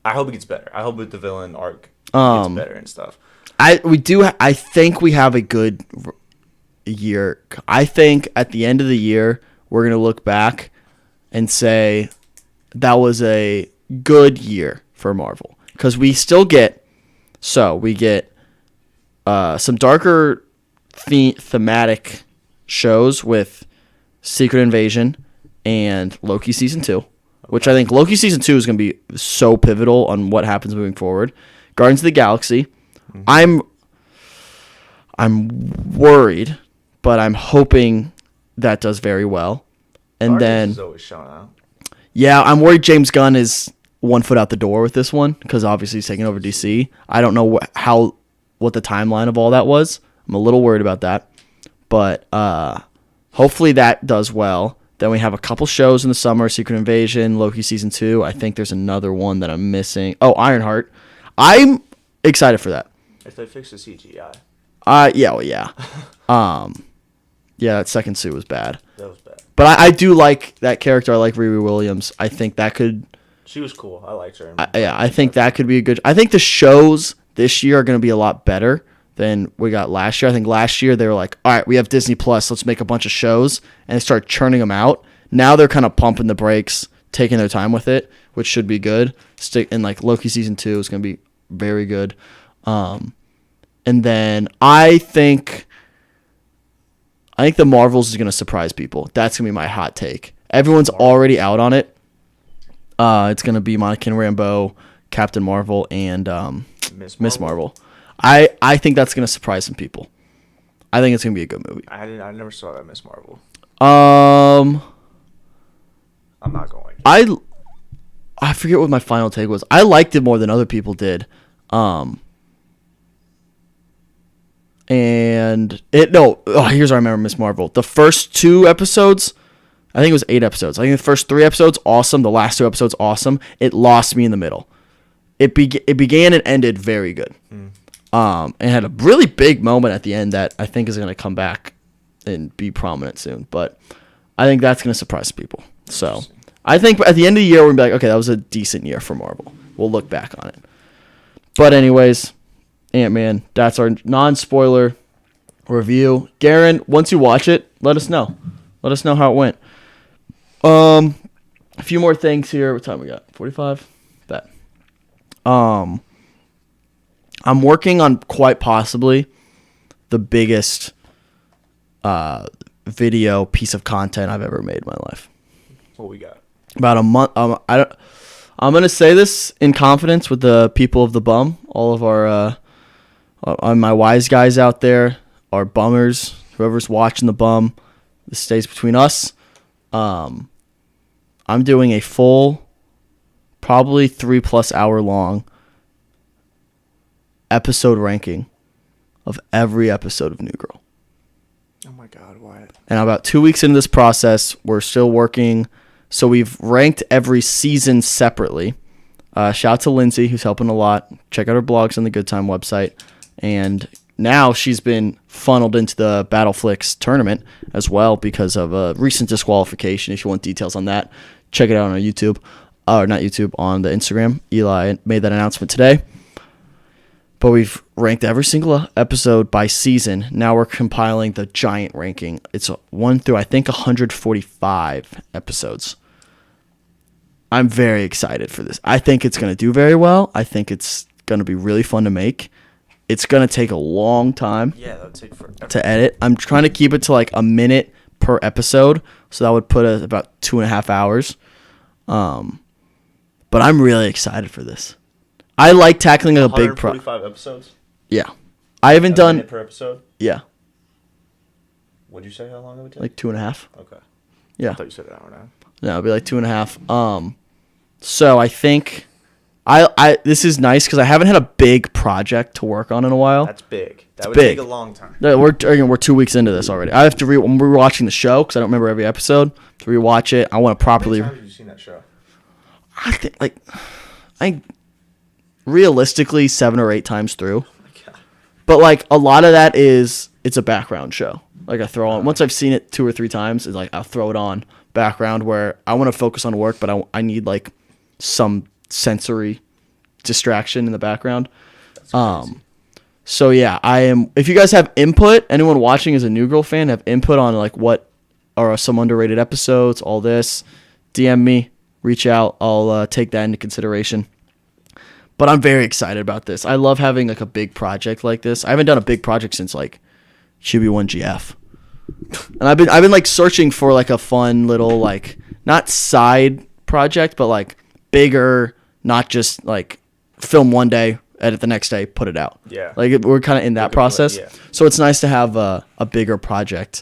I hope it gets better. I hope that the villain arc gets better and stuff. I think we have a good year. I think at the end of the year we're gonna look back and say that was a good year for Marvel because we still get some darker thematic shows with Secret Invasion and Loki season 2, which I think Loki season 2 is gonna be so pivotal on what happens moving forward. Guardians of the Galaxy. I'm worried, but I'm hoping that does very well. And Guardians is then, always showing out. yeah, I'm worried James Gunn is one foot out the door with this one because obviously he's taking over DC. I don't know what the timeline of all that was. I'm a little worried about that, but hopefully that does well. Then we have a couple shows in the summer: Secret Invasion, Loki season 2. I think there's another one that I'm missing. Oh, Ironheart. I'm excited for that. If they fix the CGI, Yeah. Yeah, that second suit was bad. that was bad. But I do like that character. I like Riri Williams. I think that could, She was cool. I liked her. I think that could be a good. I think the shows this year are going to be a lot better than we got last year. I think last year they were like, all right, we have Disney Plus. Let's make a bunch of shows and start churning them out. Now they're kind of pumping the brakes, taking their time with it, which should be good. And like Loki season 2 is going to be very good. And then I think the Marvels is going to surprise people. That's going to be my hot take. Everyone's already out on it. It's going to be Monica Rambeau, Captain Marvel, and Miss Marvel. I think that's going to surprise some people. I think it's going to be a good movie. I never saw that Miss Marvel. Um, I'm not going. I forget what my final take was. I liked it more than other people did. Here's what I remember Miss Marvel. The first 2 episodes, I think it was 8 episodes. I think the first 3 episodes, awesome. The last 2 episodes, awesome. It lost me in the middle. It began and ended very good. And had a really big moment at the end that I think is going to come back and be prominent soon. But I think that's going to surprise people. So I think at the end of the year, we're going to be like, okay, that was a decent year for Marvel. We'll look back on it. But anyways, Ant-Man, that's our non-spoiler review. Garen, once you watch it, let us know. Let us know how it went. A few more things here. What time we got? 45? Bet. I'm working on quite possibly the biggest video piece of content I've ever made in my life. What we got? About a month. I'm gonna say this in confidence with the people of the bum, all of our my wise guys out there, our bummers, whoever's watching the bum. This stays between us. I'm doing a full, probably 3+ hour long episode ranking of every episode of New Girl. Oh my God, Wyatt. And about 2 weeks into this process, we're still working. So we've ranked every season separately. Shout out to Lindsay, who's helping a lot. Check out her blogs on the Good Time website. And now she's been funneled into the Battleflix tournament as well because of a recent disqualification. If you want details on that, check it out on YouTube. Or not YouTube, on the Instagram. Eli made that announcement today. But we've ranked every single episode by season. Now we're compiling the giant ranking. It's 1 through, I think, 145 episodes. I'm very excited for this. I think it's going to do very well. I think it's going to be really fun to make. It's going to take a long time Yeah, that would take forever. to edit. I'm trying to keep it to like a minute per episode. So that would put us about 2.5 hours. But I'm really excited for this. I like tackling a big 145 episodes? Yeah. I haven't A done. minute per episode? Yeah. Would you say how long it would take? Like 2.5. Okay. Yeah. I thought you said an hour and a half. No, it'd be like 2.5. So I think I this is nice because I haven't had a big project to work on in a while. That's big. That would big. take a long time. No, we're 2 weeks into this already. I have to when we're watching the show because I don't remember every episode. To rewatch it, I want to How properly. many times have you seen that show? I think I realistically 7 or 8 times through. Oh my God. But like a lot of that is it's a background show. Like I throw on once I've seen it 2 or 3 times, it's like I'll throw it on background where I want to focus on work, but I need like some sensory distraction in the background. So yeah, I am. If you guys have input, anyone watching is a New Girl fan, have input on like what are some underrated episodes, all this, DM me, reach out. I'll take that into consideration. But I'm very excited about this. I love having like a big project like this. I haven't done a big project since like QB1GF. And I've been like searching for like a fun little like not side project, but like bigger, not just like film one day, edit the next day, put it out. Yeah. Like we're kind of in that Like process. yeah. So it's nice to have a bigger project.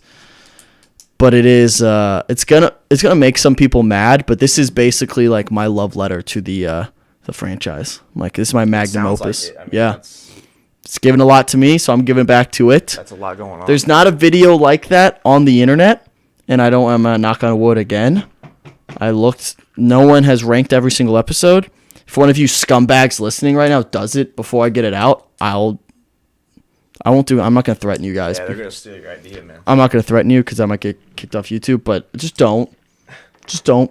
But it is it's gonna make some people mad, but this is basically like my love letter to the franchise. Like this is my magnum Sounds like opus. it. I mean, Yeah. That's It's given a lot to me, so I'm giving back to it. a lot going on. There's not a video like that on the internet, and I'm gonna knock on wood again. I looked. No one has ranked every single episode. If one of you scumbags listening right now does it before I get it out, I won't do it. I'm not gonna threaten you guys. Yeah, they're gonna steal your idea, man. I'm not gonna threaten you because I might get kicked off YouTube. But just don't,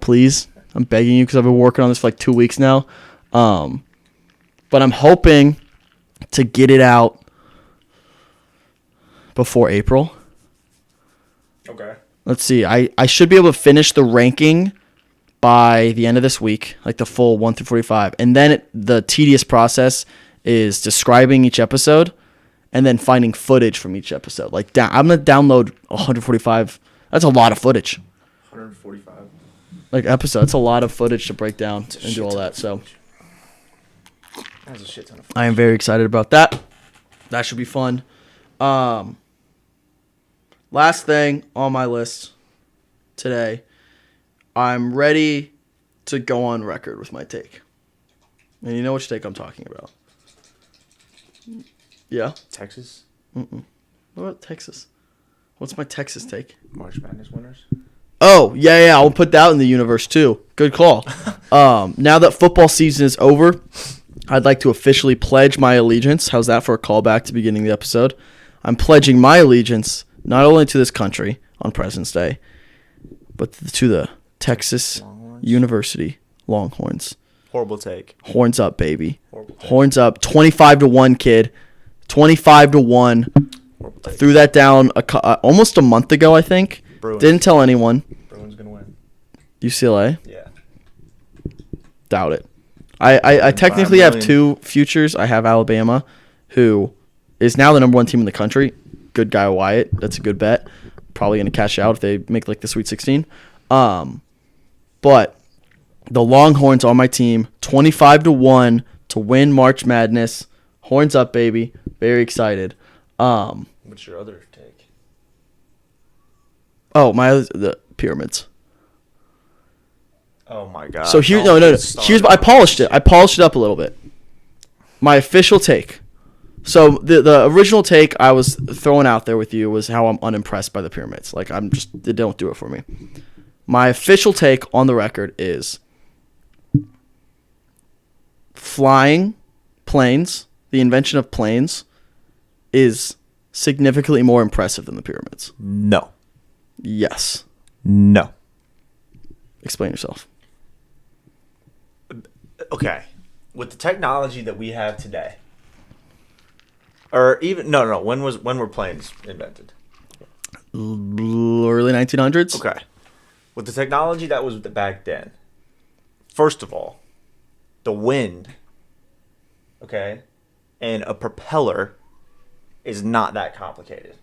please. I'm begging you because I've been working on this for like 2 weeks now. But I'm hoping to get it out before April. Okay. Let's see. I should be able to finish the ranking by the end of this week, like the full 1 through 45. And then the tedious process is describing each episode and then finding footage from each episode. Like I'm going to download 145. That's a lot of footage. 145. Like episode. That's a lot of footage to break down and do all that. So That's a shit ton of fun. I am very excited about that. That should be fun. Last thing on my list today, I'm ready to go on record with my take. And you know which take I'm talking about. Yeah? Texas What about Texas? What's my Texas take? March Madness winners. Oh, yeah, I'll put that in the universe too. Good call. Now that football season is over, I'd like to officially pledge my allegiance. How's that for a callback to beginning the episode? I'm pledging my allegiance not only to this country on President's Day, but to the Texas Longhorns? University Longhorns. Horrible take. Horns up, baby. Horrible take. Horns up. 25-1, kid. 25-1. Horrible take. Threw that down almost a month ago, I think. Bruins. Didn't tell anyone. Bruins gonna win. UCLA? Yeah. Doubt it. I technically have 2 million. futures. I have Alabama, who is now the number 1 team in the country. Good guy Wyatt. That's a good bet. Probably going to cash out if they make like the Sweet 16. But the Longhorns are my team. 25-1 to win March Madness. Horns up, baby. Very excited. What's your other take? Oh, the pyramids. Oh my god. So here, Don't no. get started Here's I on polished that it. I polished it up a little bit. My official take. So the original take I was throwing out there with you was how I'm unimpressed by the pyramids. Like they don't do it for me. My official take on the record is flying planes, the invention of planes, is significantly more impressive than the pyramids? No. Yes. No. Explain yourself. Okay. With the technology that we have today, or even no, when were planes invented? Early 1900s? Okay. With the technology that was back then, first of all, the wind, okay, and a propeller is not that complicated.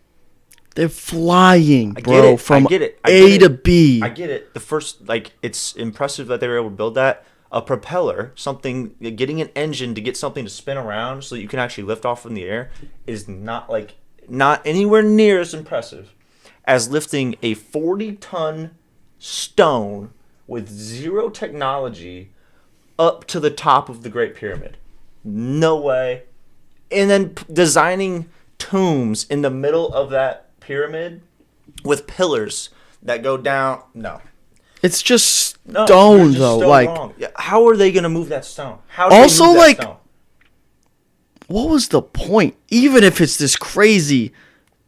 They're flying, I get bro, it. from I get it. A to B. I get it. The first, like, it's impressive that they were able to build that. A propeller, something, getting an engine to get something to spin around so that you can actually lift off in the air is not anywhere near as impressive as lifting a 40-ton stone with zero technology up to the top of the Great Pyramid. No way. And then designing tombs in the middle of that pyramid with pillars that go down. No. It's just No, stone, you're just though. so Like, wrong. Yeah, how are they going to move that stone? How do Also, they move like, that stone? what was the point? Even if it's this crazy,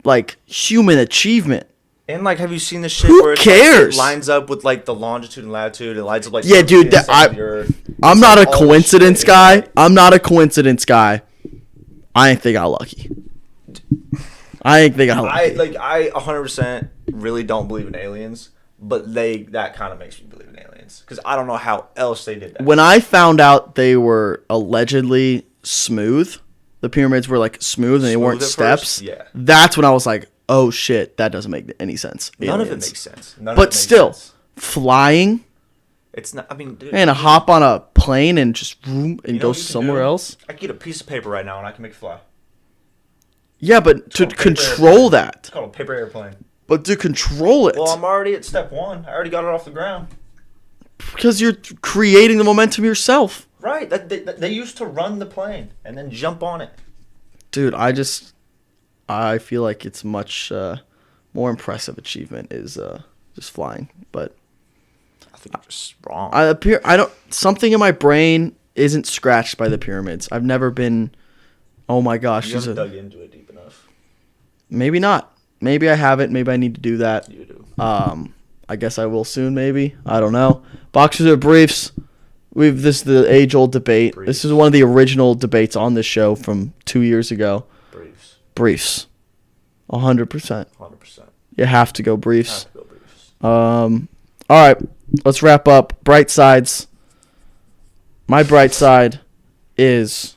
like, human achievement. And like, have you seen the shit Who where it's cares? Like, it lines up with like the longitude and latitude? It lines up like Yeah, dude, the center of that- the Earth. I'm It's not a like all this coincidence shit. guy. It's like- I'm not a coincidence guy. I think I got lucky. I think they got lucky. I 100% really don't believe in aliens, but that kind of makes me believe in aliens because I don't know how else they did that. When I found out they were allegedly smooth, the pyramids were like smooth and they Smooth weren't at steps. first? Yeah. That's when I was like, "Oh shit, that doesn't make any sense." None of it Aliens. makes sense. None of it But makes still, sense. flying It's not. I mean, dude, and hop on a plane and just vroom, and you know go what you can somewhere do? else. I can get a piece of paper right now and I can make it fly. Yeah, but to called a paper control airplane. that, It's called a paper airplane. but to control it, Well, I'm already at step one. I already got it off the ground. because you're creating the momentum yourself. Right. They used to run the plane and then jump on it. Dude, I feel like it's much more impressive achievement is just flying. But I think you're just wrong. I don't. Something in my brain isn't scratched by the pyramids. I've never been. Oh my gosh, you these haven't are- dug into it deep enough. maybe not. Maybe I haven't. Maybe I need to do that. You do. I guess I will soon. Maybe I don't know. Boxers or briefs? This is the age-old debate. Briefs. This is one of the original debates on this show from 2 years ago. Briefs. Briefs, 100%. 100%. You have to go briefs. Have to go briefs. All right, let's wrap up. Bright sides. My bright side is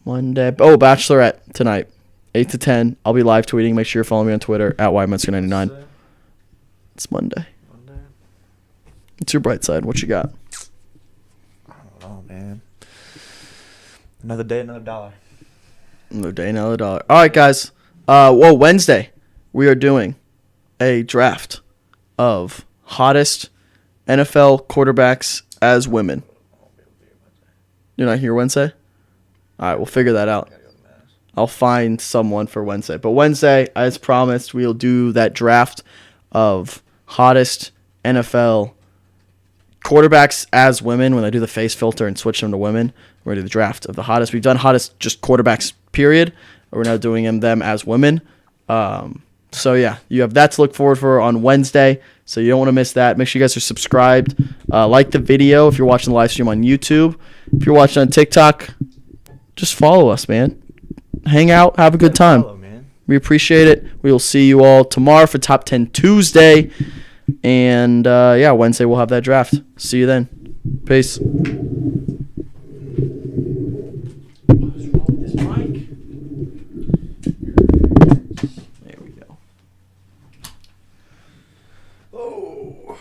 Monday. Oh, Bachelorette tonight, 8 to 10. I'll be live tweeting. Make sure you're following me on Twitter at YMensker99. It's Monday. Monday? It's your bright side. What you got? I don't know, man. Another day, another dollar. Another day, another dollar. All right, guys. Wednesday, we are doing a draft of hottest NFL quarterbacks as women. You're not here Wednesday? All right, we'll figure that out. I'll find someone for Wednesday. But Wednesday, as promised, we'll do that draft of hottest NFL quarterbacks as women. When I do the face filter and switch them to women, we're going to do the draft of the hottest. We've done hottest just quarterbacks, period. We're now doing them as women. So, yeah, you have that to look forward for on Wednesday. So you don't want to miss that. Make sure you guys are subscribed. Like the video if you're watching the live stream on YouTube. If you're watching on TikTok, just follow us, man. Hang out. Have a good time. Hello, man. We appreciate it. We will see you all tomorrow for Top 10 Tuesday. And, Wednesday we'll have that draft. See you then. Peace. There we go. Oh.